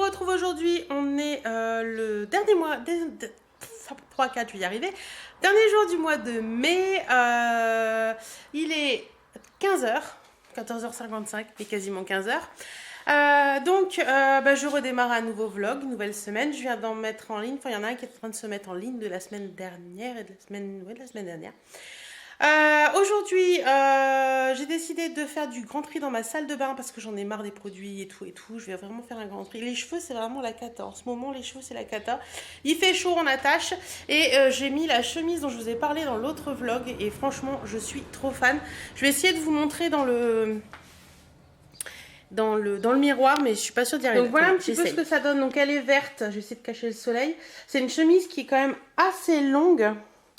retrouve aujourd'hui, on est le dernier mois, 3, 4, je vais y arriver, dernier jour du mois de mai, il est 15h, 14h55, mais quasiment 15h. Je redémarre un nouveau vlog, nouvelle semaine, je viens d'en mettre en ligne, enfin il y en a un qui est en train de se mettre en ligne de la semaine dernière et de la semaine dernière. Aujourd'hui, j'ai décidé de faire du grand tri dans ma salle de bain parce que j'en ai marre des produits et tout et tout. Je vais vraiment faire un grand tri. Les cheveux, c'est vraiment la cata. En ce moment, les cheveux, c'est la cata. Il fait chaud, on attache. Et j'ai mis la chemise dont je vous ai parlé dans l'autre vlog. Et franchement, je suis trop fan. Je vais essayer de vous montrer dans le miroir, mais je suis pas sûre d'y arriver. Donc voilà un petit peu ce que ça donne. Donc elle est verte. Je vais essayer de cacher le soleil. C'est une chemise qui est quand même assez longue.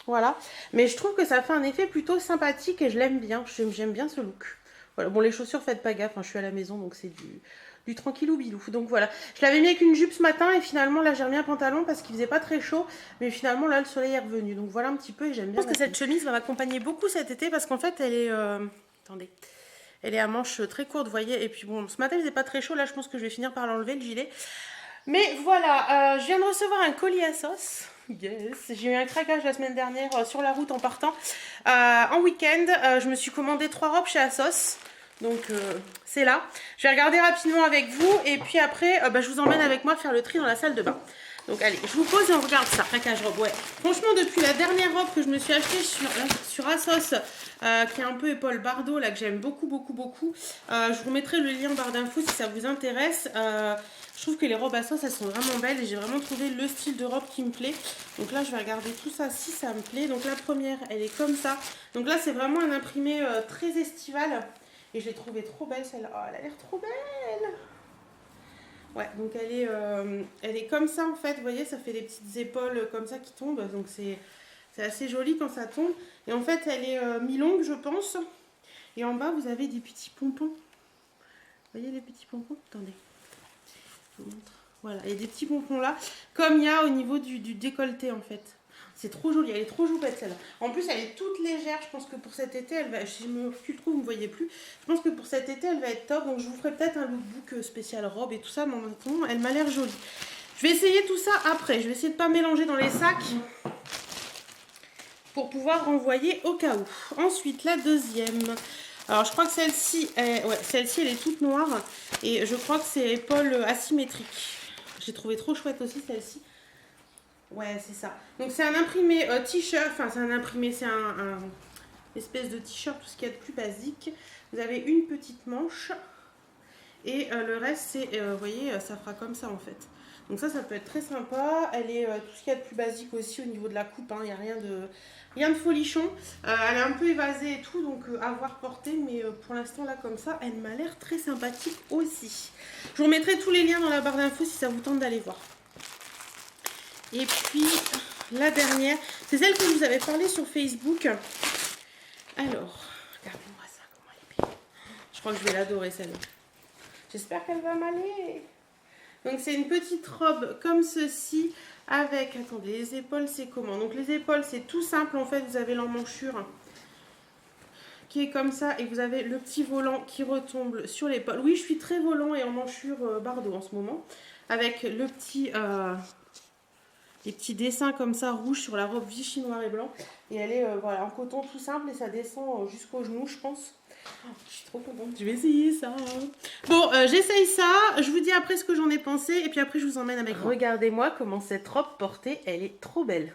Voilà, mais je trouve que ça fait un effet plutôt sympathique et je l'aime bien, j'aime bien ce look. Voilà, bon les chaussures faites pas gaffe, hein, je suis à la maison donc c'est du tranquillou bilou. Donc voilà, je l'avais mis avec une jupe ce matin et finalement là j'ai remis un pantalon parce qu'il faisait pas très chaud, mais finalement là le soleil est revenu. Donc voilà un petit peu et j'aime bien. Je pense que cette chemise va m'accompagner beaucoup cet été parce qu'en fait elle est... Attendez. Elle est à manches très courtes, vous voyez, et puis bon, ce matin il faisait pas très chaud, là je pense que je vais finir par l'enlever le gilet. Mais voilà, je viens de recevoir un colis à sauce. Yes, j'ai eu un craquage la semaine dernière sur la route en partant en week-end. Je me suis commandé 3 robes chez Assos. Donc c'est là. Je vais regarder rapidement avec vous et puis après je vous emmène avec moi faire le tri dans la salle de bain. Donc allez, je vous pose et on regarde ça. Craquage robe, ouais. Franchement, depuis la dernière robe que je me suis achetée sur Assos, qui est un peu épaule bardeau, là que j'aime beaucoup, je vous mettrai le lien en barre d'infos si ça vous intéresse. Je trouve que les robes Assos, elles sont vraiment belles et j'ai vraiment trouvé le style de robe qui me plaît. Donc là, je vais regarder tout ça si ça me plaît. Donc la première, elle est comme ça. Donc là, c'est vraiment un imprimé très estival. Et je l'ai trouvée trop belle, celle-là. Oh, elle a l'air trop belle. Ouais, donc elle est comme ça en fait. Vous voyez, ça fait des petites épaules comme ça qui tombent. Donc c'est assez joli quand ça tombe. Et en fait, elle est mi-longue, je pense. Et en bas, vous avez des petits pompons. Vous voyez les petits pompons? Attendez. Je vous montre. Voilà, il y a des petits pompons là, comme il y a au niveau du décolleté en fait. C'est trop joli, elle est trop joupette celle-là. En plus, elle est toute légère. Je pense que pour cet été, elle va. Si je me recule trop, vous ne me voyez plus. Je pense que pour cet été, elle va être top. Donc, je vous ferai peut-être un lookbook spécial robe et tout ça. Mais en même temps, elle m'a l'air jolie. Je vais essayer tout ça après. Je vais essayer de ne pas mélanger dans les sacs pour pouvoir renvoyer au cas où. Ensuite, la deuxième. Alors, je crois que celle-ci, celle-ci, elle est toute noire. Et je crois que c'est épaule asymétrique. J'ai trouvé trop chouette aussi celle-ci. Ouais, c'est ça. Donc, c'est un imprimé t-shirt. Enfin, c'est un imprimé, c'est un espèce de t-shirt, tout ce qu'il y a de plus basique. Vous avez une petite manche. Et le reste, c'est, vous voyez, ça fera comme ça en fait. Donc ça peut être très sympa. Elle est tout ce qu'il y a de plus basique aussi au niveau de la coupe. Il n'y a rien de folichon. Elle est un peu évasée et tout, donc à voir porter. Mais pour l'instant, là, comme ça, elle m'a l'air très sympathique aussi. Je vous mettrai tous les liens dans la barre d'infos si ça vous tente d'aller voir. Et puis, la dernière, c'est celle que je vous avais parlé sur Facebook. Alors, regardez-moi ça, comment elle est belle. Je crois que je vais l'adorer celle-là. J'espère qu'elle va m'aller. Donc c'est une petite robe comme ceci avec, attendez, les épaules c'est comment? Donc les épaules c'est tout simple en fait, vous avez l'emmanchure qui est comme ça et vous avez le petit volant qui retombe sur l'épaule. Oui, je suis très volant et emmanchure bardeau en ce moment avec le petit... les petits dessins comme ça rouges sur la robe Vichy noir et blanc. Et elle est voilà, en coton tout simple et ça descend jusqu'au genou je pense. Je suis trop contente, je vais essayer ça. Bon, j'essaye ça, je vous dis après ce que j'en ai pensé et puis après je vous emmène avec moi. Regardez-moi comment cette robe portée, elle est trop belle.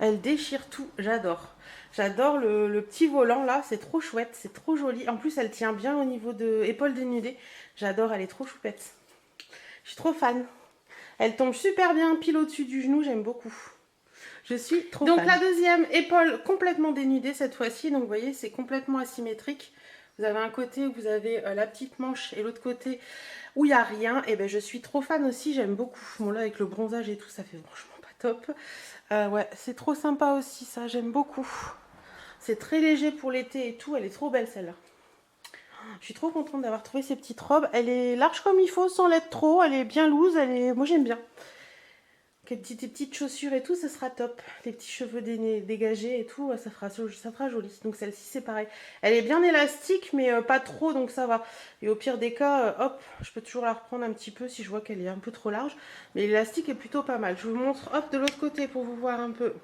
Elle déchire tout, j'adore. J'adore le petit volant là, c'est trop chouette, c'est trop joli. En plus, elle tient bien au niveau de épaules dénudées. J'adore, elle est trop choupette. Je suis trop fan. Elle tombe super bien pile au-dessus du genou, j'aime beaucoup. Je suis trop fan. Donc la deuxième, épaule complètement dénudée cette fois-ci. Donc vous voyez, c'est complètement asymétrique. Vous avez un côté où vous avez la petite manche et l'autre côté où il n'y a rien. Et ben je suis trop fan aussi, j'aime beaucoup. Bon là avec le bronzage et tout, ça fait franchement pas top. Ouais, c'est trop sympa aussi ça, j'aime beaucoup. C'est très léger pour l'été et tout, elle est trop belle celle-là. Je suis trop contente d'avoir trouvé ces petites robes. Elle est large comme il faut sans l'être trop, elle est bien loose, moi j'aime bien. tes petites chaussures et tout, ce sera top. Les petits cheveux dégagés et tout, ça fera joli. Donc celle-ci c'est pareil. Elle est bien élastique mais pas trop, donc ça va. Et au pire des cas, hop, je peux toujours la reprendre un petit peu si je vois qu'elle est un peu trop large. Mais l'élastique est plutôt pas mal. Je vous montre, hop, de l'autre côté pour vous voir un peu.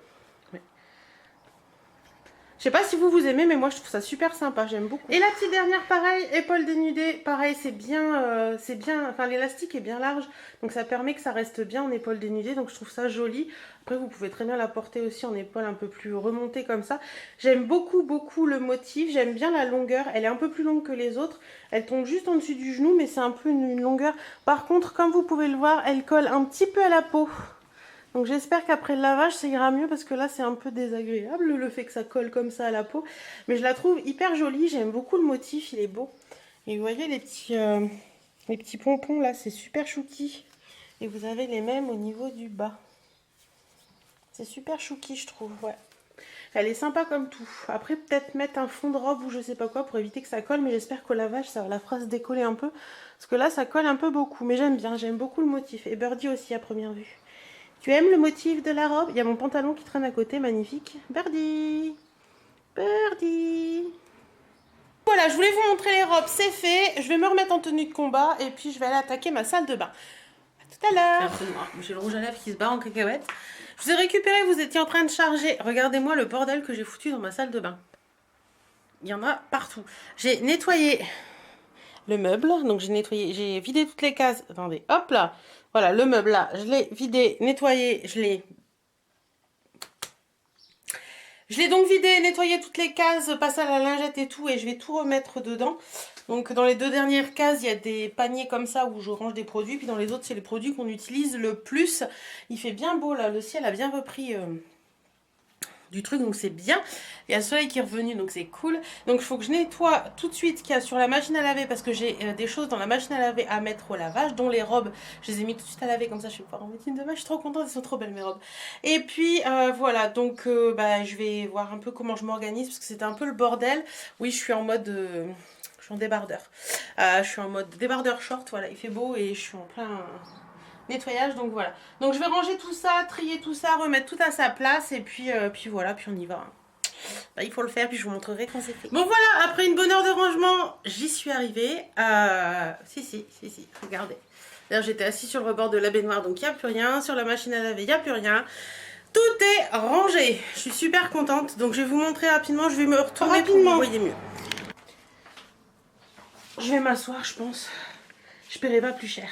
Je sais pas si vous aimez, mais moi je trouve ça super sympa, j'aime beaucoup. Et la petite dernière, pareil, épaule dénudée, pareil, c'est bien, enfin l'élastique est bien large, donc ça permet que ça reste bien en épaule dénudée, donc je trouve ça joli. Après vous pouvez très bien la porter aussi en épaule un peu plus remontée comme ça. J'aime beaucoup le motif, j'aime bien la longueur, elle est un peu plus longue que les autres, elle tombe juste en dessus du genou, mais c'est un peu une longueur. Par contre, comme vous pouvez le voir, elle colle un petit peu à la peau. Donc j'espère qu'après le lavage ça ira mieux parce que là c'est un peu désagréable le fait que ça colle comme ça à la peau. Mais je la trouve hyper jolie, j'aime beaucoup le motif, il est beau. Et vous voyez les petits pompons là, c'est super chouki. Et vous avez les mêmes au niveau du bas. C'est super chouki je trouve, ouais. Elle est sympa comme tout. Après peut-être mettre un fond de robe ou je sais pas quoi pour éviter que ça colle. Mais j'espère qu'au lavage ça la fera se décoller un peu. Parce que là ça colle un peu beaucoup. Mais j'aime bien, j'aime beaucoup le motif. Et Birdie aussi à première vue. Tu aimes le motif de la robe? Il y a mon pantalon qui traîne à côté, magnifique. Birdie! Birdie! Voilà, je voulais vous montrer les robes, c'est fait. Je vais me remettre en tenue de combat et puis je vais aller attaquer ma salle de bain. À tout à l'heure. J'ai le rouge à lèvres qui se bat en cacahuète. Je vous ai récupéré, vous étiez en train de charger. Regardez-moi le bordel que j'ai foutu dans ma salle de bain. Il y en a partout. J'ai nettoyé le meuble, donc j'ai vidé toutes les cases. Attendez, hop là. Voilà, le meuble là, je l'ai vidé, nettoyé, je l'ai donc vidé, nettoyé toutes les cases, passé à la lingette et tout, et je vais tout remettre dedans. Donc dans les deux dernières cases, il y a des paniers comme ça où je range des produits, puis dans les autres, c'est les produits qu'on utilise le plus. Il fait bien beau là, le ciel a bien repris du truc, donc c'est bien. Il y a le soleil qui est revenu, donc c'est cool. Donc il faut que je nettoie tout de suite ce qu'il y a sur la machine à laver, parce que j'ai des choses dans la machine à laver à mettre au lavage, dont les robes. Je les ai mis tout de suite à laver, comme ça je vais pouvoir en mettre une demain. Je suis trop contente, elles sont trop belles mes robes. Et puis voilà, donc je vais voir un peu comment je m'organise, parce que c'était un peu le bordel. Oui, je suis en mode... je suis en débardeur. Je suis en mode débardeur short, voilà, il fait beau et je suis en plein... nettoyage, donc voilà. Donc je vais ranger tout ça, trier tout ça, remettre tout à sa place et puis voilà, puis on y va. Bah, il faut le faire, puis je vous montrerai quand c'est fait. Bon voilà, après une bonne heure de rangement, j'y suis arrivée. Si, regardez. D'ailleurs j'étais assise sur le rebord de la baignoire, donc il n'y a plus rien. Sur la machine à laver, il n'y a plus rien. Tout est rangé. Je suis super contente, donc je vais vous montrer rapidement. Je vais me retourner pour que vous voyez mieux. Je vais m'asseoir, je pense. Je paierai pas plus cher.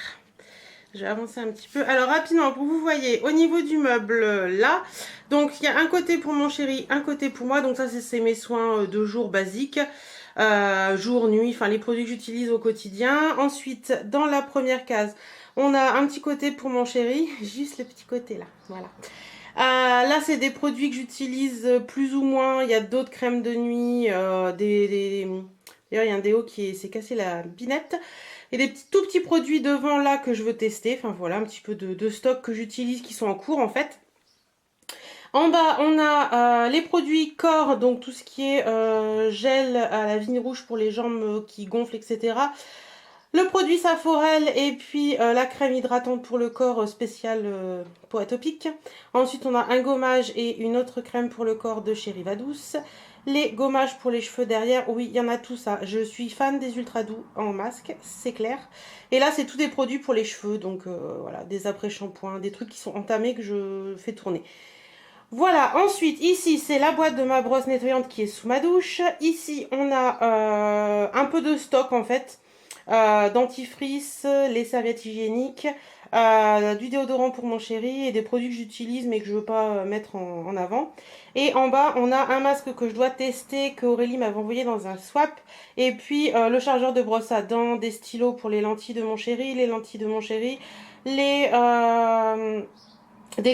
Je vais avancer un petit peu. Alors rapidement, pour que vous voyez, au niveau du meuble là, donc il y a un côté pour mon chéri, un côté pour moi. Donc ça c'est mes soins de jour basiques, jour, nuit, enfin les produits que j'utilise au quotidien. Ensuite, dans la première case, on a un petit côté pour mon chéri, juste le petit côté là, voilà. Là c'est des produits que j'utilise plus ou moins. Il y a d'autres crèmes de nuit, d'ailleurs il y a un déo qui s'est cassé la binette. Et des tout petits produits devant là que je veux tester. Enfin voilà, un petit peu de stock que j'utilise qui sont en cours en fait. En bas, on a les produits corps, donc tout ce qui est gel à la vigne rouge pour les jambes qui gonflent, etc. Le produit Saforel et puis la crème hydratante pour le corps spéciale peau atopique. Ensuite, on a un gommage et une autre crème pour le corps de chez Rivadouce. Les gommages pour les cheveux derrière, oui, il y en a tout ça. Je suis fan des Ultra Doux en masque, c'est clair. Et là, c'est tous des produits pour les cheveux, donc voilà, des après-shampoings, des trucs qui sont entamés que je fais tourner. Voilà, ensuite, ici, c'est la boîte de ma brosse nettoyante qui est sous ma douche. Ici, on a un peu de stock, en fait. Dentifrice, les serviettes hygiéniques, du déodorant pour mon chéri et des produits que j'utilise mais que je veux pas mettre en avant. Et en bas on a un masque que je dois tester, que Aurélie m'avait envoyé dans un swap, et puis le chargeur de brosse à dents, des stylos pour les lentilles de mon chéri, les lentilles de mon chéri, des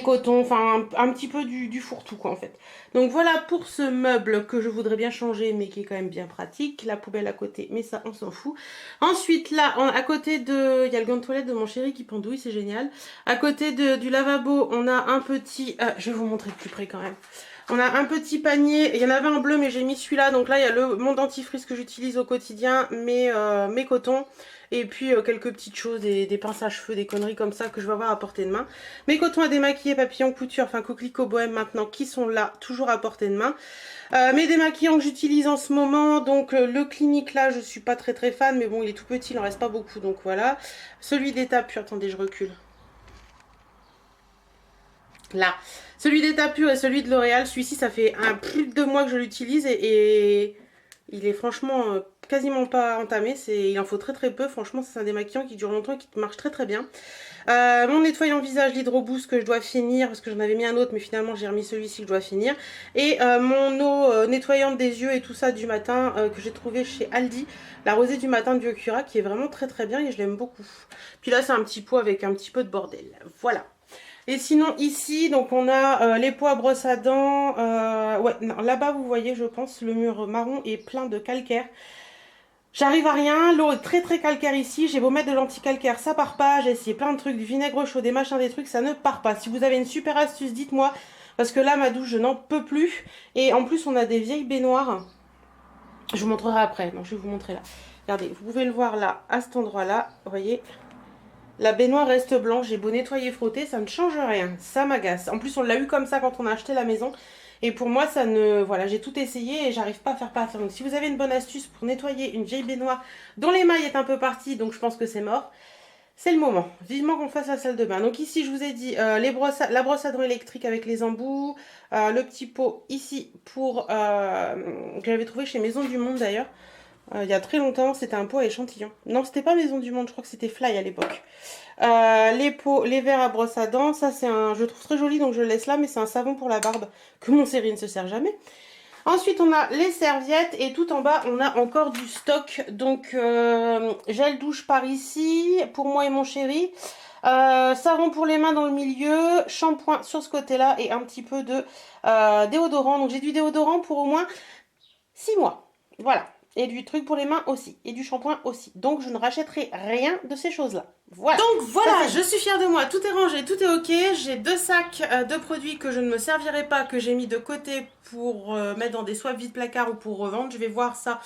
cotons, enfin un petit peu du fourre-tout quoi en fait. Donc voilà pour ce meuble que je voudrais bien changer mais qui est quand même bien pratique. La poubelle à côté, mais ça on s'en fout. Ensuite là, à côté de... il y a le gant de toilette de mon chéri qui pendouille, c'est génial. À côté du lavabo, on a un petit... je vais vous montrer de plus près quand même. On a un petit panier, il y en avait un bleu mais j'ai mis celui-là. Donc là il y a mon dentifrice que j'utilise au quotidien, mes cotons. Et puis quelques petites choses, des pinces à cheveux, des conneries comme ça que je vais avoir à portée de main. Mes cotons à démaquiller papillon couture, enfin coquelicot bohème maintenant, qui sont là, toujours à portée de main. Mes démaquillants que j'utilise en ce moment, donc le Clinique là, je suis pas très fan, mais bon il est tout petit, il en reste pas beaucoup, donc voilà. Celui d'État Pur, attendez je recule. Là, celui d'État Pur et celui de L'Oréal, celui-ci ça fait plus de 2 mois que je l'utilise et il est franchement quasiment pas entamé, il en faut très peu, franchement c'est un démaquillant qui dure longtemps et qui marche très bien. Mon nettoyant visage l'Hydro Boost que je dois finir parce que j'en avais mis un autre mais finalement j'ai remis celui-ci que je dois finir. Et mon eau nettoyante des yeux et tout ça du matin que j'ai trouvé chez Aldi, la rosée du matin de Biocura qui est vraiment très bien et je l'aime beaucoup. Puis là c'est un petit pot avec un petit peu de bordel, voilà. Et sinon ici, donc on a les pots à brosse à dents. Ouais, là-bas vous voyez, je pense, le mur marron est plein de calcaire. J'arrive à rien, l'eau est très calcaire ici. J'ai beau mettre de l'anti-calcaire, ça part pas. J'ai essayé plein de trucs, du vinaigre chaud, des machins, des trucs, ça ne part pas. Si vous avez une super astuce, dites-moi. Parce que là, ma douche, je n'en peux plus. Et en plus, on a des vieilles baignoires. Je vous montrerai après. Non, je vais vous montrer là. Regardez, vous pouvez le voir là, à cet endroit-là. Vous voyez ? La baignoire reste blanche, j'ai beau nettoyer, frotter, ça ne change rien, ça m'agace. En plus on l'a eu comme ça quand on a acheté la maison. Et pour moi ça ne... Voilà, j'ai tout essayé et j'arrive pas à faire partir. Donc si vous avez une bonne astuce pour nettoyer une vieille baignoire dont l'émail est un peu parti, donc je pense que c'est mort, c'est le moment. Vivement qu'on fasse la salle de bain. Donc ici je vous ai dit la brosse à dents électrique avec les embouts, le petit pot ici pour... que j'avais trouvé chez Maison du Monde d'ailleurs. Il y a très longtemps, c'était un pot à échantillon. Non, c'était pas Maison du Monde, je crois que c'était Fly à l'époque. Les pots, les verres à brosse à dents, ça c'est un... Je trouve très joli, donc je le laisse là, mais c'est un savon pour la barbe que mon série ne se sert jamais. Ensuite, on a les serviettes et tout en bas, on a encore du stock. Donc, gel douche par ici, pour moi et mon chéri. Savon pour les mains dans le milieu, shampoing sur ce côté-là et un petit peu de déodorant. Donc, j'ai du déodorant pour au moins 6 mois. Voilà. Et du truc pour les mains aussi. Et du shampoing aussi. Donc, je ne rachèterai rien de ces choses-là. Voilà. Donc, voilà, je suis fière de moi. Tout est rangé, tout est ok. J'ai 2 sacs de produits que je ne me servirai pas, que j'ai mis de côté pour mettre dans des swaps vide placard ou pour revendre. Je vais voir ça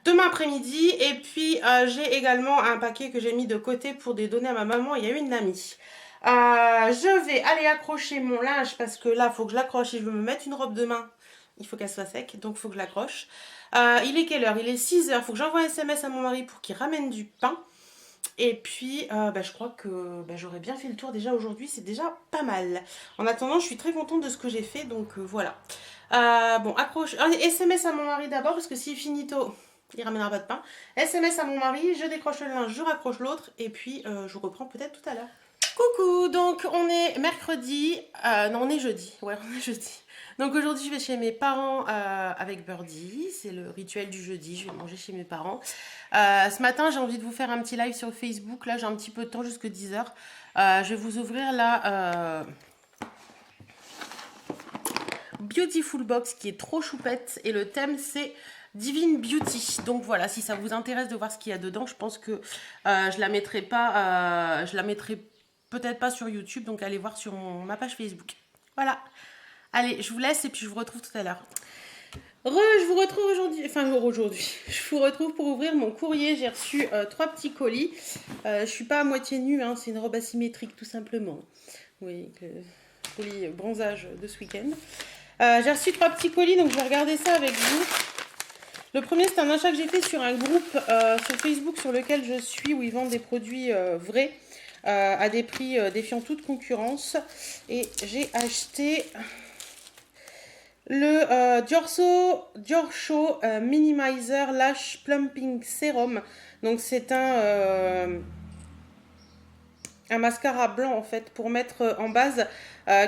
demain après-midi. Et puis, j'ai également un paquet que j'ai mis de côté pour des donner à ma maman et à une amie. Je vais aller accrocher mon linge parce que là, il faut que je l'accroche. Si je veux me mettre une robe demain, il faut qu'elle soit sec. Donc, il faut que je l'accroche. Il est quelle heure? Il est 6 h. Il faut que j'envoie un SMS à mon mari pour qu'il ramène du pain. Et puis, je crois que j'aurais bien fait le tour déjà aujourd'hui. C'est déjà pas mal. En attendant, je suis très contente de ce que j'ai fait. Donc, voilà. Bon, accroche. SMS à mon mari d'abord parce que s'il finit tôt, il ramènera pas de pain. SMS à mon mari. Je décroche le linge, je raccroche l'autre. Et puis, je reprends peut-être tout à l'heure. Coucou, donc on est mercredi. Non, on est jeudi. Ouais, on est jeudi. Donc aujourd'hui, je vais chez mes parents avec Birdie. C'est le rituel du jeudi. Je vais manger chez mes parents. Ce matin, j'ai envie de vous faire un petit live sur Facebook. Là, j'ai un petit peu de temps jusque 10 h. Je vais vous ouvrir la Beautiful Box qui est trop choupette. Et le thème, c'est Divine Beauty. Donc voilà, si ça vous intéresse de voir ce qu'il y a dedans, je pense que je la mettrai pas... je la mettrai peut-être pas sur YouTube. Donc allez voir sur ma page Facebook. Voilà. Allez, je vous laisse et puis je vous retrouve tout à l'heure. Je vous retrouve aujourd'hui, je vous retrouve pour ouvrir mon courrier. J'ai reçu 3 petits colis. Je suis pas à moitié nue, hein, c'est une robe asymétrique tout simplement. Oui, le colis bronzage de ce week-end. J'ai reçu 3 petits colis, donc je vais regarder ça avec vous. Le premier, c'est un achat que j'ai fait sur un groupe sur Facebook sur lequel je suis, où ils vendent des produits vrais à des prix défiant toute concurrence. Et j'ai acheté... le Dior Minimizer Lash Plumping Serum. Donc c'est un mascara blanc en fait pour mettre en base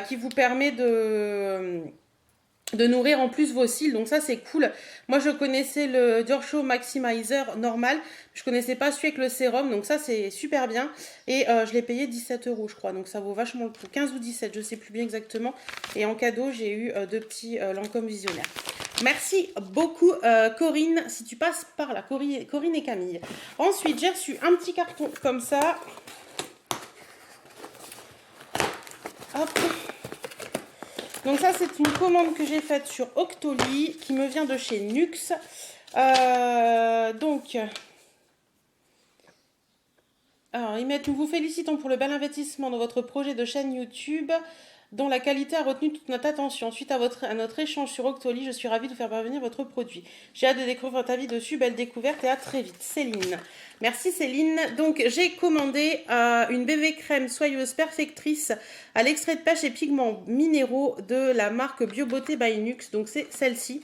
qui vous permet de nourrir en plus vos cils, donc ça c'est cool. Moi je connaissais le Dior Maximizer normal, je connaissais pas celui avec le sérum, donc ça c'est super bien. Et je l'ai payé 17 € je crois, donc ça vaut vachement le coup, 15 ou 17, je sais plus bien exactement. Et en cadeau j'ai eu 2 petits Lancôme Visionnaire. Merci beaucoup Corinne, si tu passes par là, Corinne et Camille. Ensuite j'ai reçu un petit carton comme ça. Hop. Donc ça, c'est une commande que j'ai faite sur Octoly, qui me vient de chez Nuxe. Alors, ils mettent: nous vous félicitons pour le bel investissement dans votre projet de chaîne YouTube, dont la qualité a retenu toute notre attention. Suite à notre échange sur Octoly, je suis ravie de vous faire parvenir votre produit. J'ai hâte de découvrir votre avis dessus. Belle découverte et à très vite. Céline. Merci Céline. Donc j'ai commandé une bébé crème soyeuse perfectrice à l'extrait de pêche et pigments minéraux de la marque Bio Beauté by Nuxe. Donc c'est celle-ci.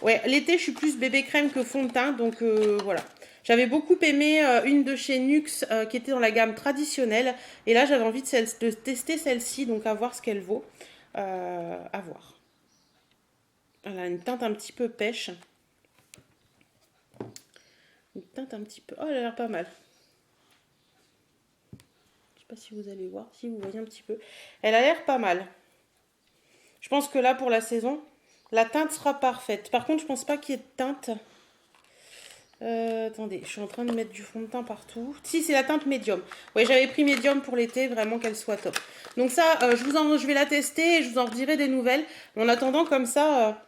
Ouais, l'été je suis plus bébé crème que fond de teint. Donc voilà. J'avais beaucoup aimé une de chez Nuxe qui était dans la gamme traditionnelle. Et là, j'avais envie de tester celle-ci, donc à voir ce qu'elle vaut. À voir. Elle a une teinte un petit peu pêche. Une teinte un petit peu... Oh, elle a l'air pas mal. Je sais pas si vous allez voir, si vous voyez un petit peu. Elle a l'air pas mal. Je pense que là, pour la saison, la teinte sera parfaite. Par contre, je pense pas qu'il y ait de teinte... attendez, je suis en train de mettre du fond de teint partout. Si, c'est la teinte médium. Ouais, j'avais pris médium pour l'été, vraiment qu'elle soit top. Donc ça, je vais la tester et je vous en redirai des nouvelles. En attendant, comme ça,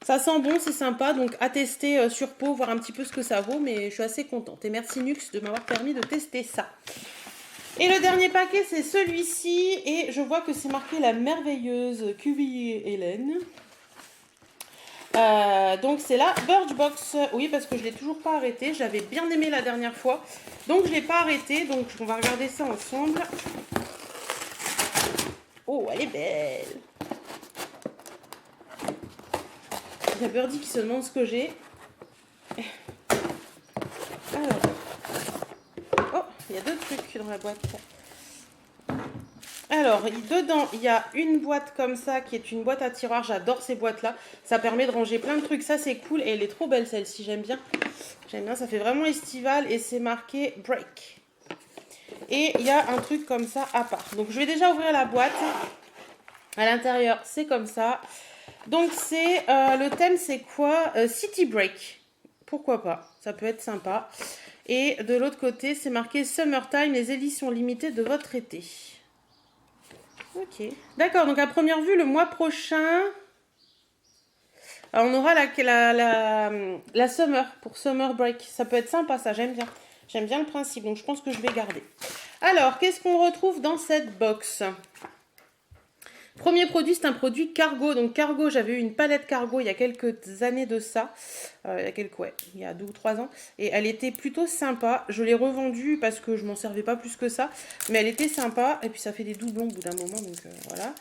ça sent bon, c'est sympa. Donc à tester sur peau, voir un petit peu ce que ça vaut. Mais je suis assez contente. Et merci Nuxe de m'avoir permis de tester ça. Et le dernier paquet, c'est celui-ci. Et je vois que c'est marqué la merveilleuse Cuvier Hélène. Donc c'est la Birchbox. Oui, parce que je ne l'ai toujours pas arrêté. J'avais bien aimé la dernière fois. Donc je ne l'ai pas arrêté. Donc on va regarder ça ensemble. Oh, elle est belle. Il y a Birdie qui se demande ce que j'ai. Alors. Oh, il y a deux trucs dans la boîte. Alors, dedans, il y a une boîte comme ça, qui est une boîte à tiroirs. J'adore ces boîtes-là. Ça permet de ranger plein de trucs. Ça, c'est cool. Et elle est trop belle, celle-ci. J'aime bien. J'aime bien. Ça fait vraiment estival. Et c'est marqué Break. Et il y a un truc comme ça à part. Donc, je vais déjà ouvrir la boîte. À l'intérieur, c'est comme ça. Donc, c'est le thème, c'est quoi? City Break. Pourquoi pas? Ça peut être sympa. Et de l'autre côté, c'est marqué Summertime, les éditions limitées de votre été. Ok. D'accord, donc à première vue, le mois prochain, on aura la Summer, pour Summer Break. Ça peut être sympa, ça, j'aime bien. J'aime bien le principe, donc je pense que je vais garder. Alors, qu'est-ce qu'on retrouve dans cette box? Premier produit, c'est un produit Cargo. Donc Cargo, j'avais eu une palette Cargo il y a quelques années de ça. Il y a 2 ou 3 ans. Et elle était plutôt sympa. Je l'ai revendue parce que je m'en servais pas plus que ça. Mais elle était sympa. Et puis ça fait des doublons au bout d'un moment. Donc voilà.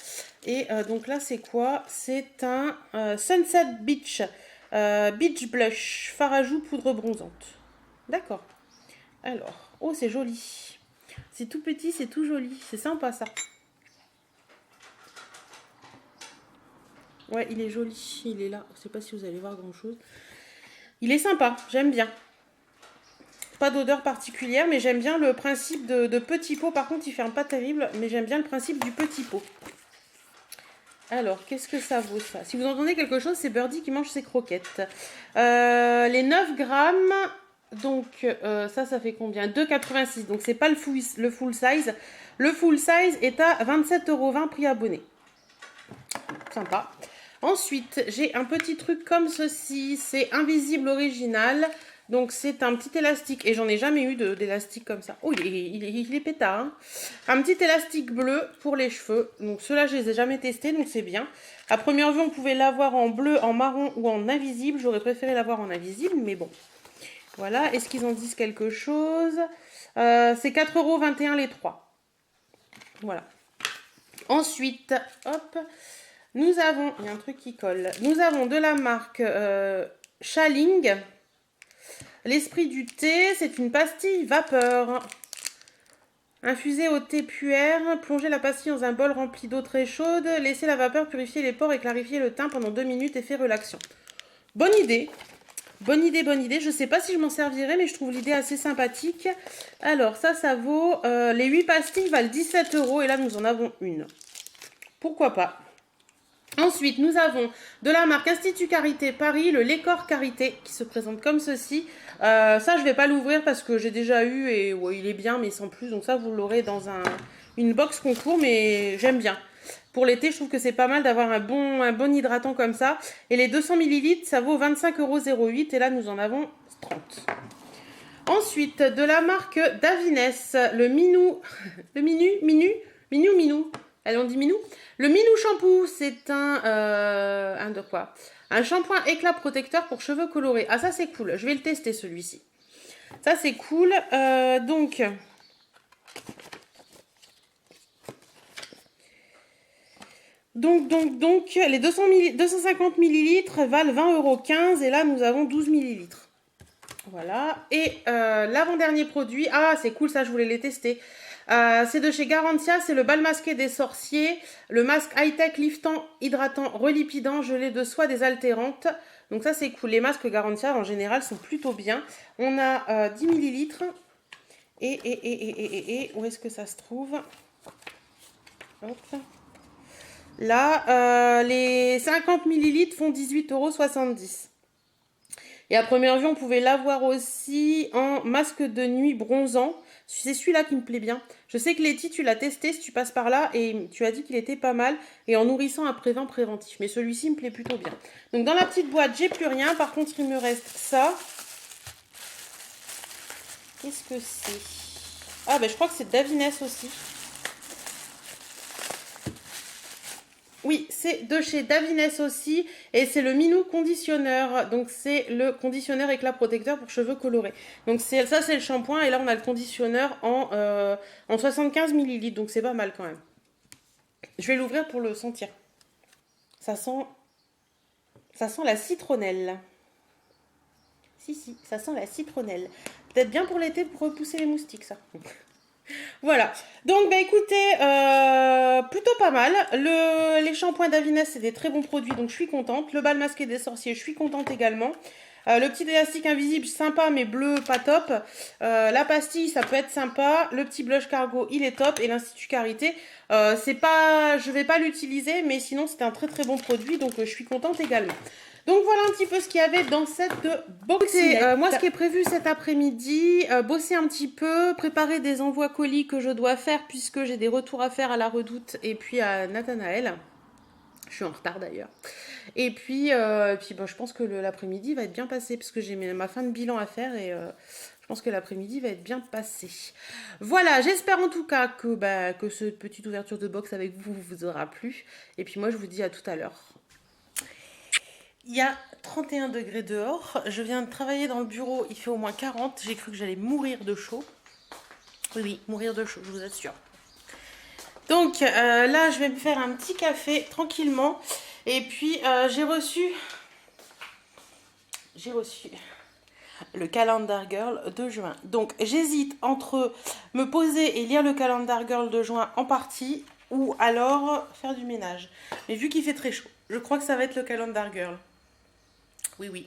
Et donc là, c'est quoi? C'est un Sunset Beach. Beach Blush. Fard à joues poudre bronzante. D'accord. Alors, oh, c'est joli. C'est tout petit, c'est tout joli. C'est sympa ça. Ouais, il est joli, il est là. Je sais pas si vous allez voir grand chose. Il est sympa, j'aime bien. Pas d'odeur particulière, mais j'aime bien le principe de petit pot. Par contre, il ferme pas terrible, mais j'aime bien le principe du petit pot. Alors, qu'est-ce que ça vaut ça? Si vous entendez quelque chose, c'est Birdie qui mange ses croquettes. Les 9 grammes, donc ça fait combien? 2,86. Donc, c'est pas le full size. Le full size est à 27,20 € prix abonné. Sympa. Ensuite, j'ai un petit truc comme ceci. C'est Invisible Original. Donc, c'est un petit élastique. Et j'en ai jamais eu d'élastique comme ça. Oh, il est pétard. Hein. Un petit élastique bleu pour les cheveux. Donc, ceux-là, je les ai jamais testés. Donc, c'est bien. À première vue, on pouvait l'avoir en bleu, en marron ou en invisible. J'aurais préféré l'avoir en invisible. Mais bon. Voilà. Est-ce qu'ils en disent quelque chose? C'est 4,21 € les 3. Voilà. Ensuite, hop... Nous avons, il y a un truc qui colle. Nous avons de la marque Chaling. L'esprit du thé, c'est une pastille vapeur. Infusée au thé puère, plongez la pastille dans un bol rempli d'eau très chaude. Laissez la vapeur purifier les pores et clarifier le teint pendant 2 minutes, effet relaxant. Bonne idée. Bonne idée, bonne idée. Je ne sais pas si je m'en servirai, mais je trouve l'idée assez sympathique. Alors, ça vaut... les 8 pastilles valent 17 € et là, nous en avons une. Pourquoi pas? Ensuite, nous avons de la marque Institut Carité Paris, le Lécor Carité, qui se présente comme ceci. Ça, je ne vais pas l'ouvrir parce que j'ai déjà eu et ouais, il est bien, mais sans plus. Donc ça, vous l'aurez dans une box concours, mais j'aime bien. Pour l'été, je trouve que c'est pas mal d'avoir un bon hydratant comme ça. Et les 200 ml, ça vaut 25,08 €. Et là, nous en avons 30. Ensuite, de la marque Davines, le Minou. Le Minou. Allez, on dit Minou. Le Minou Shampoo, c'est un shampoing éclat protecteur pour cheveux colorés. Ah, ça, c'est cool. Je vais le tester, celui-ci. Ça, c'est cool. Donc, les 250 ml valent 20,15 € et là, nous avons 12 ml. Voilà. Et l'avant-dernier produit, ah, c'est cool, ça, je voulais les tester. C'est de chez Garantia, c'est le bal masqué des sorciers, le masque high-tech liftant, hydratant, relipidant, gelé de soie désaltérante. Donc ça, c'est cool. Les masques Garantia, en général, sont plutôt bien. On a 10 ml. Et où est-ce que ça se trouve? Hop. Là, les 50 ml font 18,70 €. Et à première vue, on pouvait l'avoir aussi en masque de nuit bronzant. C'est celui-là qui me plaît bien. Je sais que Letty, tu l'as testé si tu passes par là et tu as dit qu'il était pas mal. Et en nourrissant un prévent préventif. Mais celui-ci me plaît plutôt bien. Donc dans la petite boîte, j'ai plus rien. Par contre, il me reste ça. Qu'est-ce que c'est? Ah ben je crois que c'est Davines aussi. Oui, c'est de chez Davines aussi et c'est le Minou conditionneur. Donc c'est le conditionneur éclat protecteur pour cheveux colorés. Donc ça c'est le shampoing et là on a le conditionneur en 75 ml. Donc c'est pas mal quand même. Je vais l'ouvrir pour le sentir. Ça sent la citronnelle. Si, ça sent la citronnelle. Peut-être bien pour l'été pour repousser les moustiques ça. Voilà, donc bah écoutez, plutôt pas mal. Les shampoings Davines, c'est des très bons produits, donc je suis contente. Le bal masqué des sorciers, je suis contente également. Le petit élastique invisible, sympa, mais bleu, pas top. La pastille, ça peut être sympa. Le petit blush cargo, il est top. Et l'Institut Carité, je vais pas l'utiliser, mais sinon, c'est un très très bon produit, donc je suis contente également. Donc voilà un petit peu ce qu'il y avait dans cette boxette. Moi, ce qui est prévu cet après-midi, bosser un petit peu, préparer des envois colis que je dois faire puisque j'ai des retours à faire à la Redoute et puis à Nathanaël. Je suis en retard d'ailleurs. Et puis je pense que l'après-midi va être bien passé parce que j'ai ma fin de bilan à faire et je pense que l'après-midi va être bien passé. Voilà, j'espère en tout cas que cette petite ouverture de box avec vous aura plu. Et puis moi, je vous dis à tout à l'heure. Il y a 31 degrés dehors. Je viens de travailler dans le bureau. Il fait au moins 40. J'ai cru que j'allais mourir de chaud. Oui, mourir de chaud, je vous assure. Donc là, je vais me faire un petit café tranquillement. Et puis, j'ai reçu le Calendar Girl de juin. Donc, j'hésite entre me poser et lire le Calendar Girl de juin en partie ou alors faire du ménage. Mais vu qu'il fait très chaud, je crois que ça va être le Calendar Girl. Oui.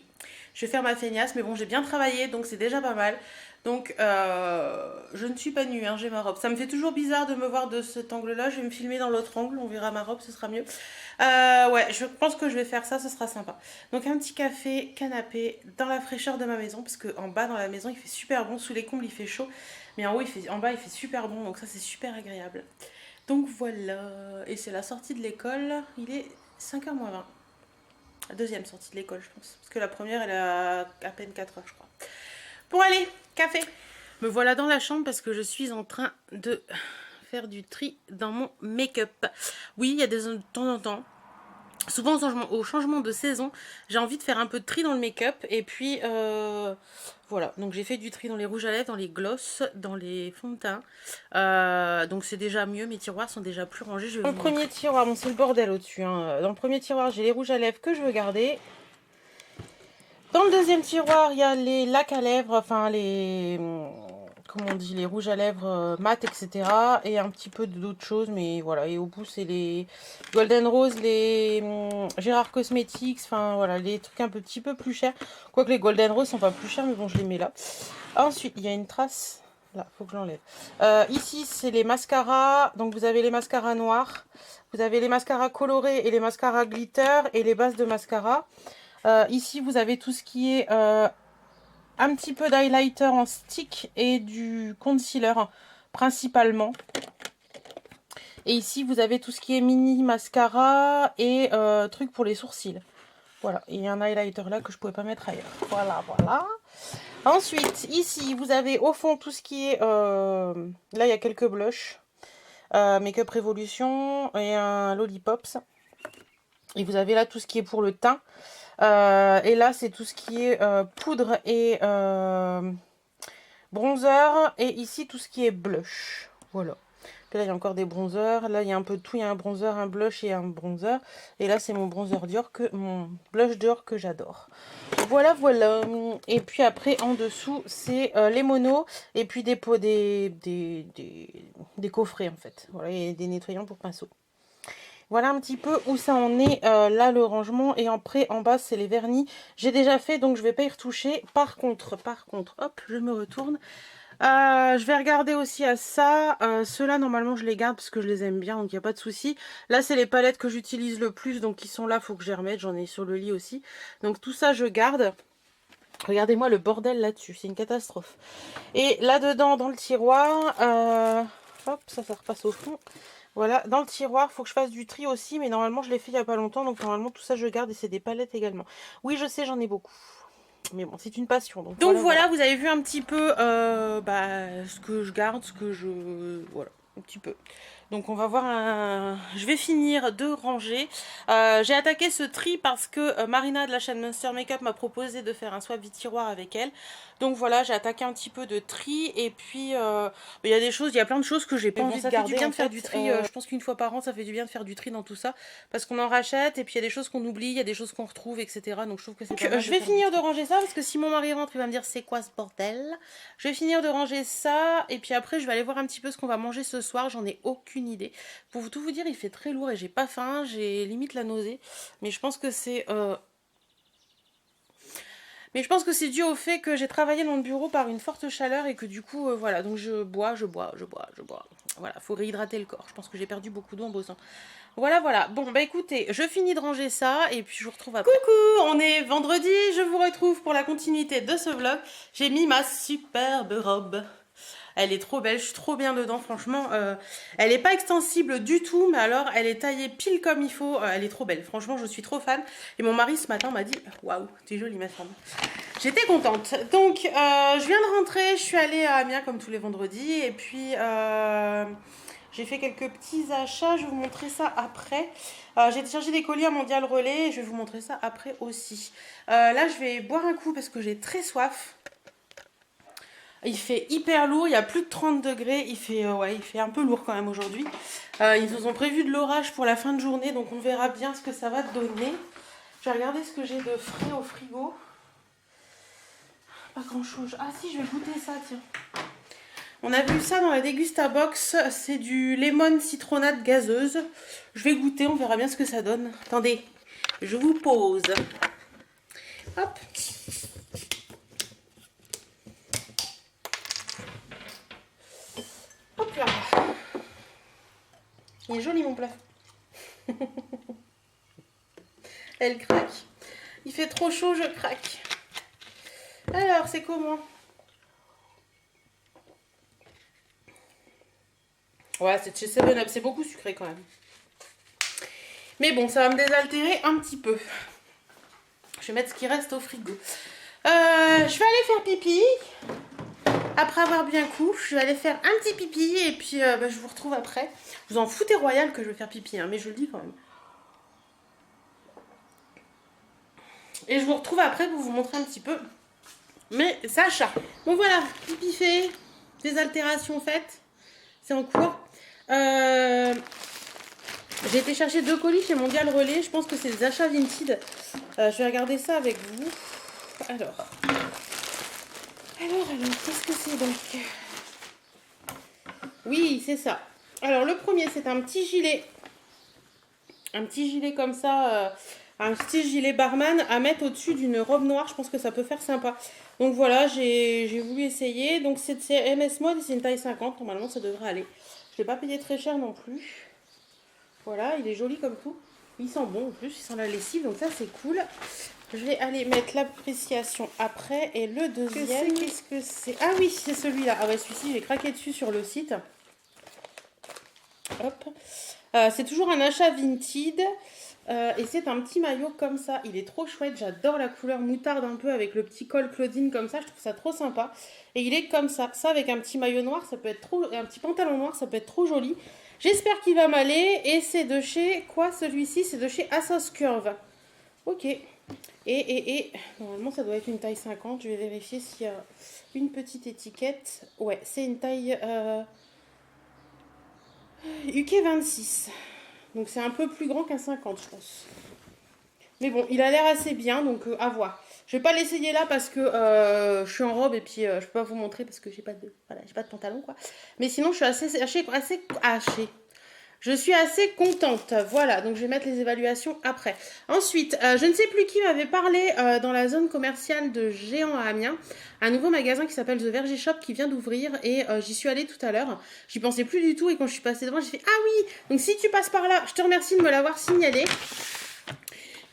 Je vais faire ma feignasse, mais bon, j'ai bien travaillé, donc c'est déjà pas mal. Donc, je ne suis pas nue, hein, j'ai ma robe. Ça me fait toujours bizarre de me voir de cet angle-là. Je vais me filmer dans l'autre angle, on verra ma robe, ce sera mieux. Ouais, je pense que je vais faire ça, ce sera sympa. Donc, un petit café, canapé, dans la fraîcheur de ma maison, parce qu'en bas, dans la maison, il fait super bon. Sous les combles, il fait chaud. Mais en bas, il fait super bon, donc ça, c'est super agréable. Donc, voilà. Et c'est la sortie de l'école. Il est 5h moins 20. La deuxième sortie de l'école, je pense. Parce que la première, elle a à peine 4 heures, je crois. Bon, allez, café. Me voilà dans la chambre parce que je suis en train de faire du tri dans mon make-up. Oui, il y a de temps en temps. Souvent au changement de saison, j'ai envie de faire un peu de tri dans le make-up. Et puis, voilà. Donc, j'ai fait du tri dans les rouges à lèvres, dans les glosses, dans les fonds de teint. Donc, c'est déjà mieux. Mes tiroirs sont déjà plus rangés. Dans le premier tiroir, bon, c'est le bordel au-dessus. Hein. Dans le premier tiroir, j'ai les rouges à lèvres que je veux garder. Dans le deuxième tiroir, il y a les lacs à lèvres, enfin les... Comment on dit, les rouges à lèvres mat, etc. Et un petit peu d'autres choses, mais voilà. Et au bout, c'est les Golden Rose, les Gérard Cosmetics, enfin voilà, les trucs un petit peu plus chers. Quoique les Golden Rose sont pas plus chers, mais bon, je les mets là. Ensuite, il y a une trace. Là, faut que je l'enlève. Ici, c'est les mascaras. Donc, vous avez les mascaras noirs. Vous avez les mascaras colorés et les mascaras glitter et les bases de mascara. Ici, vous avez tout ce qui est un petit peu d'highlighter en stick et du concealer principalement. Et ici, vous avez tout ce qui est mini mascara et trucs pour les sourcils. Voilà, et il y a un highlighter là que je pouvais pas mettre ailleurs. Voilà, voilà. Ensuite, ici, vous avez au fond tout ce qui est... là, il y a quelques blushs. Make-up Révolution et un Lollipops. Et vous avez là tout ce qui est pour le teint. Et là, c'est tout ce qui est poudre et bronzer. Et ici, tout ce qui est blush. Voilà. Puis là, il y a encore des bronzers. Là, il y a un peu de tout. Il y a un bronzer, un blush et un bronzer. Et là, c'est mon bronzer Dior, mon blush Dior que j'adore. Voilà, voilà. Et puis après, en dessous, c'est les monos. Et puis des coffrets, en fait. Voilà, et des nettoyants pour pinceau. Voilà un petit peu où ça en est, là le rangement. Et après, en bas, c'est les vernis. J'ai déjà fait, donc je vais pas y retoucher. Par contre, hop, je me retourne. Je vais regarder aussi à ça. Ceux-là, normalement, je les garde parce que je les aime bien, donc il n'y a pas de souci. Là, c'est les palettes que j'utilise le plus, donc ils sont là, faut que je les remette. J'en ai sur le lit aussi. Donc tout ça, je garde. Regardez-moi le bordel là-dessus, c'est une catastrophe. Et là-dedans, dans le tiroir, hop, ça repasse au fond. Voilà, dans le tiroir, il faut que je fasse du tri aussi, mais normalement, je l'ai fait il n'y a pas longtemps, donc normalement, tout ça, je garde et c'est des palettes également. Oui, je sais, j'en ai beaucoup. Mais bon, c'est une passion. Donc voilà, vous avez vu un petit peu ce que je garde, ce que je... Voilà, un petit peu. Donc on va voir je vais finir de ranger. J'ai attaqué ce tri parce que Marina de la chaîne Monster Makeup m'a proposé de faire un swap vide tiroir avec elle. Donc voilà, j'ai attaqué un petit peu de tri. Et puis il y a des choses, il y a plein de choses que j'ai pas envie de garder. Ça fait du bien de faire du tri. Je pense qu'une fois par an, ça fait du bien de faire du tri dans tout ça. Parce qu'on en rachète et puis il y a des choses qu'on oublie, il y a des choses qu'on retrouve, etc. Donc je trouve que c'est pas mal. Je vais finir de ranger ça parce que si mon mari rentre, il va me dire c'est quoi ce bordel. Je vais finir de ranger ça et puis après je vais aller voir un petit peu ce qu'on va manger ce soir. J'en ai aucune idée. Pour tout vous dire, il fait très lourd et j'ai pas faim, j'ai limite la nausée. Mais je pense que c'est dû au fait que j'ai travaillé dans le bureau par une forte chaleur et que du coup, voilà, donc je bois. Voilà, faut réhydrater le corps. Je pense que j'ai perdu beaucoup d'eau en bossant. Voilà, voilà. Bon, bah écoutez, je finis de ranger ça et puis je vous retrouve après. Coucou, on est vendredi, je vous retrouve pour la continuité de ce vlog. J'ai mis ma superbe robe. Elle est trop belle, je suis trop bien dedans, franchement. Elle n'est pas extensible du tout, mais alors elle est taillée pile comme il faut. Elle est trop belle, franchement, je suis trop fan. Et mon mari ce matin m'a dit « Waouh, t'es jolie ma femme ». J'étais contente. Donc, je viens de rentrer, je suis allée à Amiens comme tous les vendredis. Et puis, j'ai fait quelques petits achats, je vais vous montrer ça après. J'ai téléchargé des colis à Mondial Relais et je vais vous montrer ça après aussi. Là, je vais boire un coup parce que j'ai très soif. Il fait hyper lourd, il y a plus de 30 degrés, il fait un peu lourd quand même aujourd'hui. Ils nous ont prévu de l'orage pour la fin de journée, donc on verra bien ce que ça va donner. Je vais regarder ce que j'ai de frais au frigo. Pas grand chose. Ah si, je vais goûter ça, tiens. On a vu ça dans la Dégustabox, c'est du lemon citronnade gazeuse. Je vais goûter, on verra bien ce que ça donne. Attendez, je vous pose. Hop. Hop là. Il est joli mon plat. Elle craque. Il fait trop chaud, je craque. Alors, c'est comment? Ouais, c'est chez 7-Up, c'est beaucoup sucré quand même. Mais bon, ça va me désaltérer un petit peu. Je vais mettre ce qui reste au frigo. Je vais aller faire pipi. Après avoir bien couché, je vais aller faire un petit pipi et puis je vous retrouve après. Vous en foutez royal que je vais faire pipi, hein, mais je le dis quand même. Et je vous retrouve après pour vous montrer un petit peu mes achats. Bon voilà, pipi fait, désaltération faite, c'est en cours. J'ai été chercher 2 colis chez Mondial Relais, je pense que c'est des achats Vinted. Je vais regarder ça avec vous. Alors, qu'est-ce que c'est donc? Oui, c'est ça. Alors, le premier, c'est un petit gilet. Un petit gilet comme ça, un petit gilet barman à mettre au-dessus d'une robe noire. Je pense que ça peut faire sympa. Donc voilà, j'ai voulu essayer. Donc c'est MS Mode, c'est une taille 50. Normalement, ça devrait aller. Je ne l'ai pas payé très cher non plus. Voilà, il est joli comme tout. Il sent bon en plus, il sent la lessive. Donc ça, c'est cool. Je vais aller mettre l'appréciation après. Et le deuxième, qu'est-ce que c'est? Ah oui, c'est celui-là. Ah ouais, celui-ci, j'ai craqué dessus sur le site. hop. C'est toujours un achat Vinted. Et c'est un petit maillot comme ça. Il est trop chouette. J'adore la couleur moutarde un peu avec le petit col Claudine comme ça. Je trouve ça trop sympa. Et il est comme ça. Ça avec un petit maillot noir, ça peut être trop... Un petit pantalon noir, ça peut être trop joli. J'espère qu'il va m'aller. Et c'est de chez... Quoi celui-ci? C'est de chez Asos Curve. Ok. Et normalement ça doit être une taille 50. Je vais vérifier s'il y a une petite étiquette. Ouais, c'est une taille UK 26. Donc c'est un peu plus grand qu'un 50 je pense. Mais bon, il a l'air assez bien, donc à voir. Je vais pas l'essayer là parce que je suis en robe et puis je peux pas vous montrer parce que j'ai pas de pantalon quoi. Mais sinon je suis assez hachée. Je suis assez contente. Voilà, donc je vais mettre les évaluations après. Ensuite, je ne sais plus qui m'avait parlé dans la zone commerciale de Géant à Amiens. Un nouveau magasin qui s'appelle The Verger Shop qui vient d'ouvrir et j'y suis allée tout à l'heure. J'y pensais plus du tout et quand je suis passée devant, j'ai fait « Ah oui !» Donc si tu passes par là, je te remercie de me l'avoir signalé.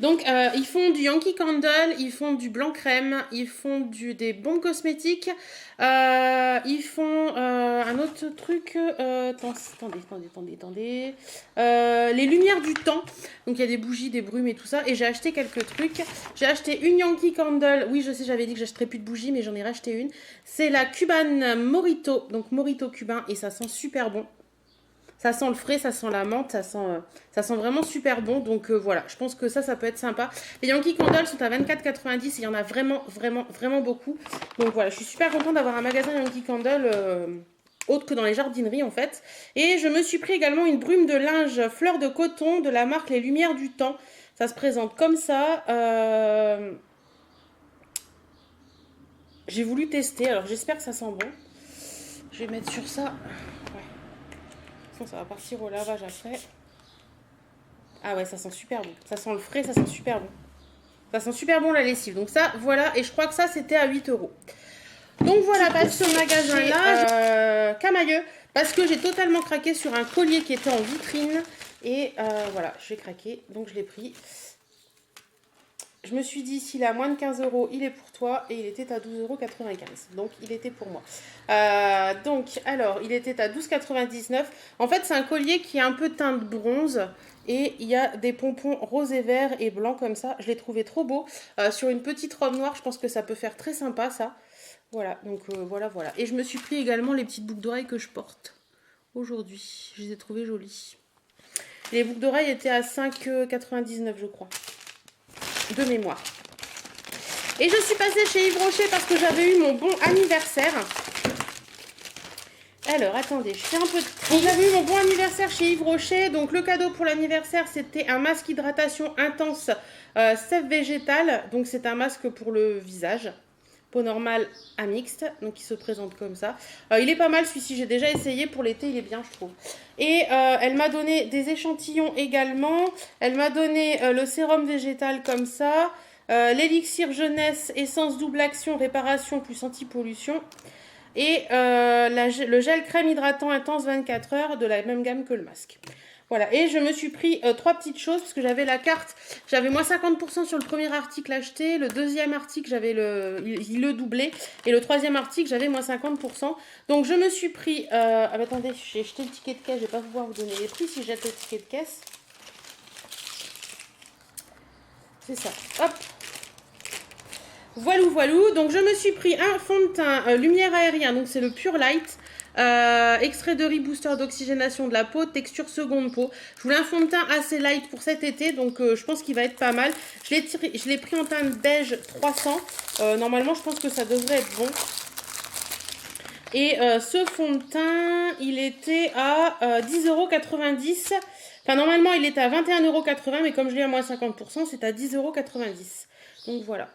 Donc, ils font du Yankee Candle, ils font du blanc crème, ils font des bombes cosmétiques, ils font un autre truc, attendez, les lumières du temps. Donc, il y a des bougies, des brumes et tout ça. Et j'ai acheté quelques trucs. J'ai acheté une Yankee Candle. Oui, je sais, j'avais dit que j'achèterais plus de bougies, mais j'en ai racheté une. C'est la Cuban Morito, donc Morito cubain, et ça sent super bon. Ça sent le frais, ça sent la menthe, ça sent vraiment super bon. Donc voilà, je pense que ça peut être sympa. Les Yankee Candle sont à 24,90 et il y en a vraiment beaucoup. Donc voilà, je suis super contente d'avoir un magasin Yankee Candle autre que dans les jardineries en fait. Et je me suis pris également une brume de linge fleur de coton de la marque Les Lumières du Temps. Ça se présente comme ça. J'ai voulu tester, alors j'espère que ça sent bon. Je vais mettre sur ça. Ça va partir au lavage après. Ah ouais, ça sent super bon. Ça sent le frais, ça sent super bon. Ça sent super bon la lessive. Donc ça, voilà. Et je crois que ça, c'était à 8 €. Donc voilà, passe ce magasin-là. Camailleux. Parce que j'ai totalement craqué sur un collier qui était en vitrine. Et voilà, j'ai craqué. Donc je l'ai pris. Je me suis dit, s'il est à moins de 15 €, il est pour toi. Et il était à 12,95 €. Donc, il était pour moi. Alors, il était à 12,99 €. En fait, c'est un collier qui est un peu teinte bronze. Et il y a des pompons rose et vert et blanc comme ça. Je l'ai trouvé trop beau. Sur une petite robe noire, je pense que ça peut faire très sympa, ça. Voilà, donc voilà. Et je me suis pris également les petites boucles d'oreilles que je porte aujourd'hui. Je les ai trouvées jolies. Et les boucles d'oreilles étaient à 5,99 €, je crois. De mémoire. Et je suis passée chez Yves Rocher parce que j'avais eu mon bon anniversaire. Alors, attendez, je fais un peu de tri. J'avais eu mon bon anniversaire chez Yves Rocher. Donc, le cadeau pour l'anniversaire, c'était un masque hydratation intense sève végétale. Donc, c'est un masque pour le visage. Peau normale à mixte. Donc, il se présente comme ça. Il est pas mal, celui-ci. J'ai déjà essayé. Pour l'été, il est bien, je trouve. Et elle m'a donné des échantillons également. Elle m'a donné le sérum végétal comme ça. L'élixir jeunesse, essence double action, réparation plus anti-pollution. Et le gel crème hydratant intense 24 heures de la même gamme que le masque. Voilà, et je me suis pris 3 petites choses parce que j'avais la carte. J'avais moins 50% sur le premier article acheté. Le deuxième article, j'avais le doublé. Et le troisième article, j'avais moins 50%. Donc, je me suis pris... attendez, j'ai jeté le ticket de caisse. Je ne vais pas pouvoir vous donner les prix si je jette le ticket de caisse. C'est ça. Hop. Voilou. Donc, je me suis pris un fond de teint lumière aérien. Donc, c'est le Pure Light. Extrait de riz booster d'oxygénation de la peau, texture seconde peau. Je voulais un fond de teint assez light pour cet été, donc je pense qu'il va être pas mal. Je l'ai pris en teinte beige 300. Normalement, je pense que ça devrait être bon. Et ce fond de teint, il était à 10,90 €. Enfin, normalement, il était à 21,80 €, mais comme je l'ai à moins 50%, c'est à 10,90 €. Donc voilà.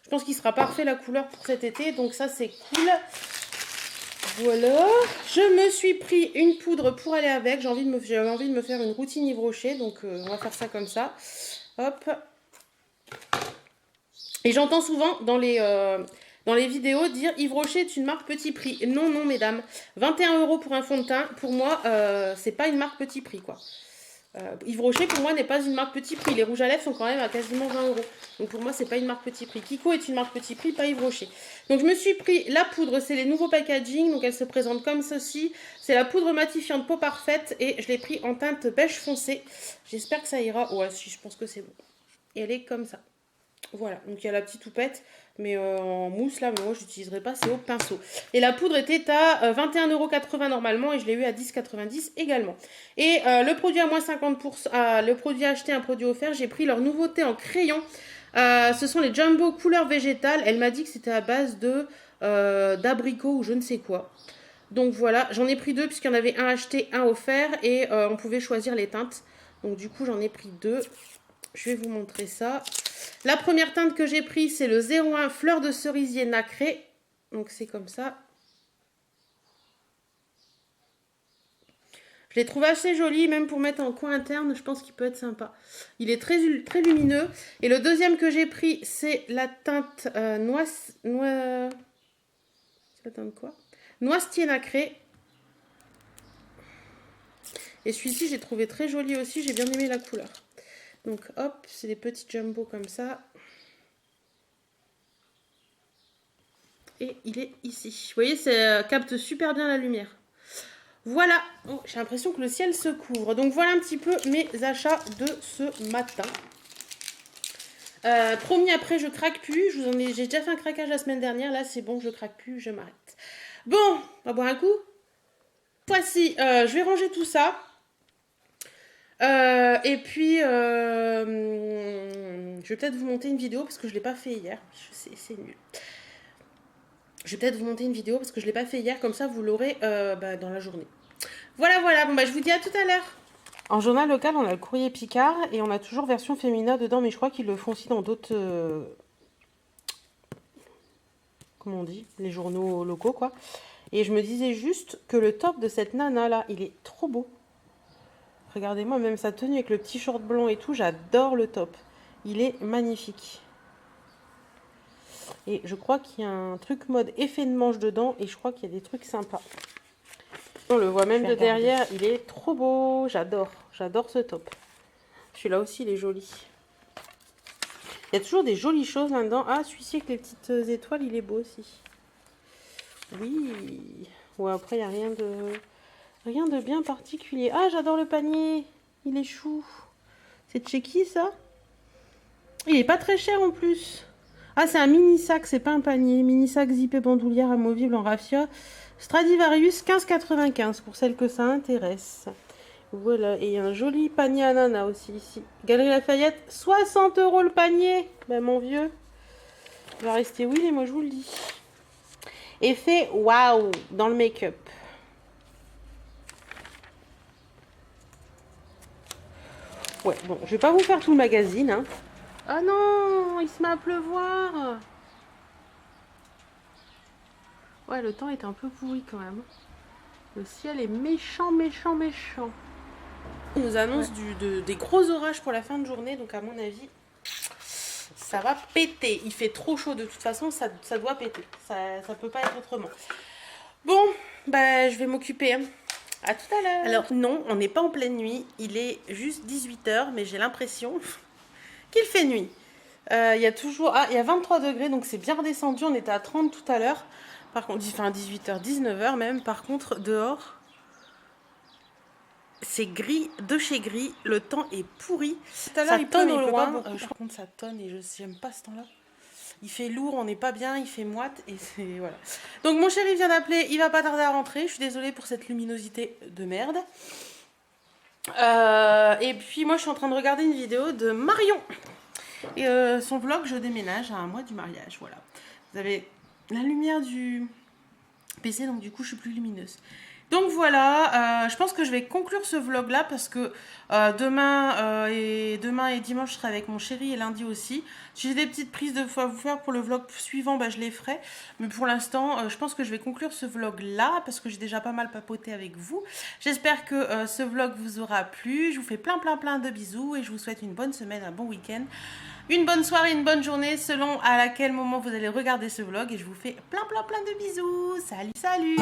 Je pense qu'il sera parfait la couleur pour cet été, donc ça, c'est cool. Voilà, je me suis pris une poudre pour aller avec. J'avais envie de me faire une routine Yves Rocher, donc on va faire ça comme ça. Hop. Et j'entends souvent dans les vidéos dire Yves Rocher est une marque petit prix. Non, mesdames. 21 € pour un fond de teint, pour moi, c'est pas une marque petit prix, quoi. Yves Rocher pour moi n'est pas une marque petit prix. Les rouges à lèvres sont quand même à quasiment 20 €. Donc pour moi c'est pas une marque petit prix. Kiko est une marque petit prix, pas Yves Rocher. Donc je me suis pris la poudre, c'est les nouveaux packaging. Donc elle se présente comme ceci. C'est la poudre matifiante peau parfaite et je l'ai pris en teinte beige foncé. J'espère que ça ira. Ouais, si, je pense que c'est bon. Et elle est comme ça. Voilà, donc il y a la petite toupette, mais en mousse là, mais moi je n'utiliserai pas, c'est au pinceau. Et la poudre était à 21,80 € normalement et je l'ai eu à 10,90 € également. Et le produit à moins 50%, le produit acheté, un produit offert, j'ai pris leur nouveauté en crayon. Ce sont les Jumbo couleur végétale. Elle m'a dit que c'était à base de d'abricot ou je ne sais quoi. Donc voilà, j'en ai pris 2 puisqu'il y en avait un acheté, un offert et on pouvait choisir les teintes. Donc du coup j'en ai pris 2. Je vais vous montrer ça. La première teinte que j'ai prise, c'est le 01 Fleur de cerisier nacré. Donc c'est comme ça. Je l'ai trouvé assez joli, même pour mettre en coin interne, je pense qu'il peut être sympa. Il est très, très lumineux. Et le deuxième que j'ai pris, c'est la teinte ça teinte quoi? Noisetier nacré. Et celui-ci, j'ai trouvé très joli aussi, j'ai bien aimé la couleur. Donc hop, c'est des petits jumbo comme ça. Et il est ici. Vous voyez, ça capte super bien la lumière. Voilà. Oh, j'ai l'impression que le ciel se couvre. Donc voilà un petit peu mes achats de ce matin. Promis, après je craque plus. J'ai déjà fait un craquage la semaine dernière. Là c'est bon, je craque plus, je m'arrête. Bon, on va boire un coup. Voici, je vais ranger tout ça. Et puis, je vais peut-être vous monter une vidéo parce que je ne l'ai pas fait hier. Je sais, c'est nul. Je vais peut-être vous monter une vidéo parce que je ne l'ai pas fait hier. Comme ça, vous l'aurez dans la journée. Voilà, voilà. Bon, je vous dis à tout à l'heure. En journal local, on a le courrier Picard et on a toujours version féminin dedans. Mais je crois qu'ils le font aussi dans d'autres... comment on dit? Les journaux locaux, quoi. Et je me disais juste que le top de cette nana-là, il est trop beau. Regardez-moi, même sa tenue avec le petit short blanc et tout, j'adore le top. Il est magnifique. Et je crois qu'il y a un truc mode effet de manche dedans et je crois qu'il y a des trucs sympas. On le voit même de derrière, il est trop beau. J'adore ce top. Celui-là aussi, il est joli. Il y a toujours des jolies choses là-dedans. Ah, celui-ci avec les petites étoiles, il est beau aussi. Oui. Ouais, après, il n'y a rien de bien particulier. Ah, j'adore le panier. Il est chou. C'est de chez qui, ça? Il est pas très cher en plus. Ah, c'est un mini sac, c'est pas un panier. Mini sac zippé bandoulière amovible en raffia. Stradivarius 15,95 pour celles que ça intéresse. Voilà, et il y a un joli panier ananas aussi ici. Galerie Lafayette, 60 € le panier. Ben mon vieux, il va rester Will et moi je vous le dis. Effet waouh dans le make-up. Ouais, bon, je vais pas vous faire tout le magazine. Hein. Ah non, il se met à pleuvoir. Ouais, le temps est un peu pourri quand même. Le ciel est méchant, méchant, méchant. On nous annonce des gros orages pour la fin de journée, donc à mon avis, ça va péter. Il fait trop chaud de toute façon, ça doit péter. Ça peut pas être autrement. Bon, je vais m'occuper. Hein. À tout à l'heure. Alors non, on n'est pas en pleine nuit. Il est juste 18 h, mais j'ai l'impression qu'il fait nuit. Il y a toujours... Ah, il y a 23 degrés, donc c'est bien redescendu. On était à 30 tout à l'heure. Par contre, enfin 18 h, 19 h même. Par contre, dehors, c'est gris de chez gris. Le temps est pourri. Tout à l'heure, il tonne au loin. Par contre, ça tonne et je n'aime pas ce temps-là. Il fait lourd, on n'est pas bien, il fait moite et c'est... Voilà. Donc mon chéri vient d'appeler, il va pas tarder à rentrer. Je suis désolée pour cette luminosité de merde. Et puis moi, je suis en train de regarder une vidéo de Marion. Et son vlog, je déménage à un mois du mariage. Voilà. Vous avez la lumière du PC, donc du coup, je suis plus lumineuse. Donc voilà, je pense que je vais conclure ce vlog là parce que demain et dimanche je serai avec mon chéri et lundi aussi. Si j'ai des petites prises de fois à vous faire pour le vlog suivant, je les ferai. Mais pour l'instant, je pense que je vais conclure ce vlog là parce que j'ai déjà pas mal papoté avec vous. J'espère que ce vlog vous aura plu. Je vous fais plein de bisous et je vous souhaite une bonne semaine, un bon week-end. Une bonne soirée, une bonne journée selon à quel moment vous allez regarder ce vlog. Et je vous fais plein de bisous. Salut, salut!